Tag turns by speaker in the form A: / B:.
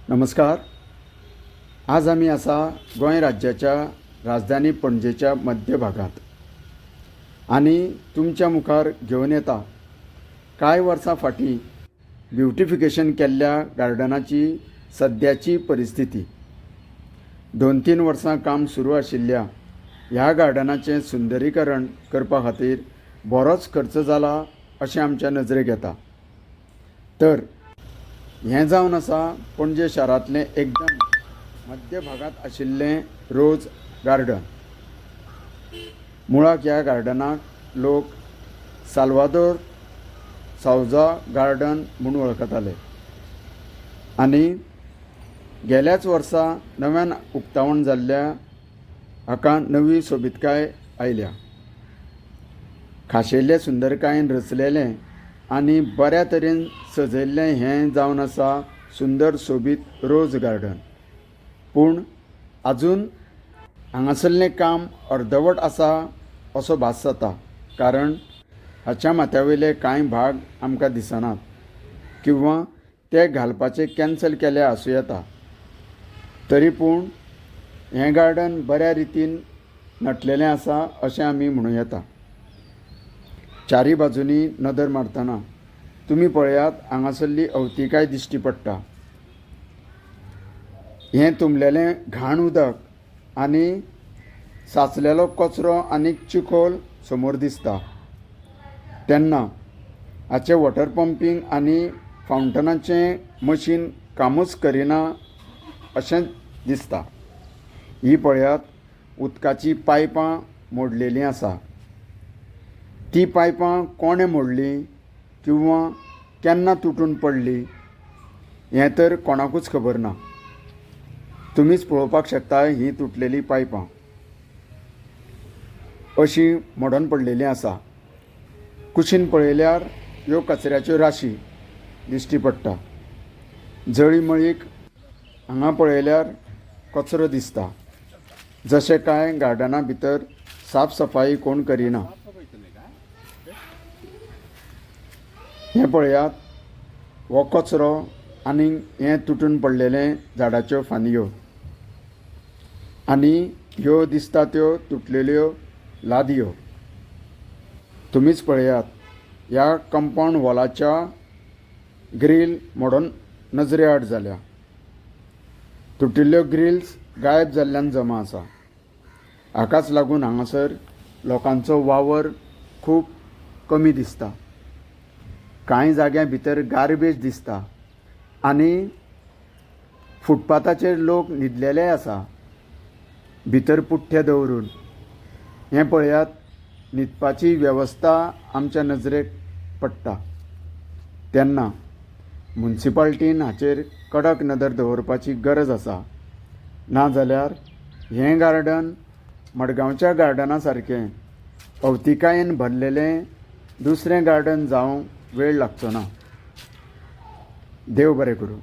A: नमस्कार. आज आम्ही असा गोंय राज्याच्या राजधानी पणजेच्या मध्य भागात आणि तुमच्या मुखार घेवन येता कांय वर्सां फाटीं ब्युटिफिकेशन केल्ल्या गार्डनाची सद्याची परिस्थिती. 2-3 वर्सां काम सुरू आशिल्ल्या ह्या गार्डनाचें सुंदरीकरण करपा खातीर बरोच खर्च जाला अशें आमच्या नजरेक येता. तर हें जावन आसा पणजे शारांतलें एकदम मध्य भागांत आशिल्लें रोज गार्डन. मुळाक ह्या गार्डनाक लोक साल्वादोर सावजा गार्डन म्हूण वळखताले आनी गेल्याच वर्सा नव्यान उक्तावण जाल्ल्या हाका नवी सोबीतकाय आयल्या. खाशेल्या सुंदरकायेन रचलेलें आनी बऱ्या तरेन सजयल्लें हें जावन आसा सुंदर सोबीत रोज गार्डन. पूण आजून हांगासरलें काम अर्दवट आसा असो भास जाता, कारण हाच्या माथ्यावयले कांय भाग आमकां दिसनात किंवा ते घालपाचें कॅन्सल केले आसूं येता. तरी पूण हें गार्डन बऱ्या रितीन नटलेलें आसा अशें आमी म्हणूं येता. चारी बाजूनी नदर मारतना तुमी पळयात हांगासरली अवतिकाय दिश्टी पडटा. हें तुंबलेलें घाण उदक आनी साचलेलो कचरो आनी चिखोल समोर दिसता तेन्ना हाचें वॉटर पंपींग आनी फावंटनाचें मशीन कामूच करिना अशें दिसता. ही पळयात उदकाची पायपां मोडलेलीं आसा. ती पायपां कोणें मोडलीं किंवा केन्ना तुटून पडलीं हें तर कोणाकूच खबर ना. तुमीच पळोवपाक शकता ही तुटलेली पायपां अशीं मोडून पडलेलीं आसा. कुशीन पळयल्यार ह्यो कचऱ्याच्यो राशी दिश्टी पडटा. जळीमळीक हांगा पळयल्यार कचरो दिसता, जशें काय गार्डना भितर साफ सफाई कोण करिना. हें पळयात हो कचरो आनी हें तुटून पडलेलें झाडाच्यो फांदयो आनी ह्यो दिसता त्यो तुटलेल्यो लादयो. तुमीच पळयात ह्या कंपाऊंड वॉलाच्या ग्रील मोडून नजरे आड जाल्या. तुटिल्ल्यो ग्रिल्स गायब जाल्ल्यान जमा आसा. हाकाच लागून हांगासर लोकांचो वावर खूब कमी दिसता. कांय जाग्यां भितर गार्बेज दिसता आनी फुटपाथाचेर लोक न्हिदलेले आसा भितर पुठ्ठे दवरून. हें पळयात न्हिदपाची वेवस्था आमच्या नजरेक पडटा तेन्ना म्युनिसिपालिटीन हाचेर कडक नदर दवरपाची गरज आसा. नाजाल्यार हें गार्डन मडगांवच्या गार्डना सारकें अवतिकायेन भरलेलें दुसरें गार्डन जावंक वेळ लागचो ना. देव बरें करूं.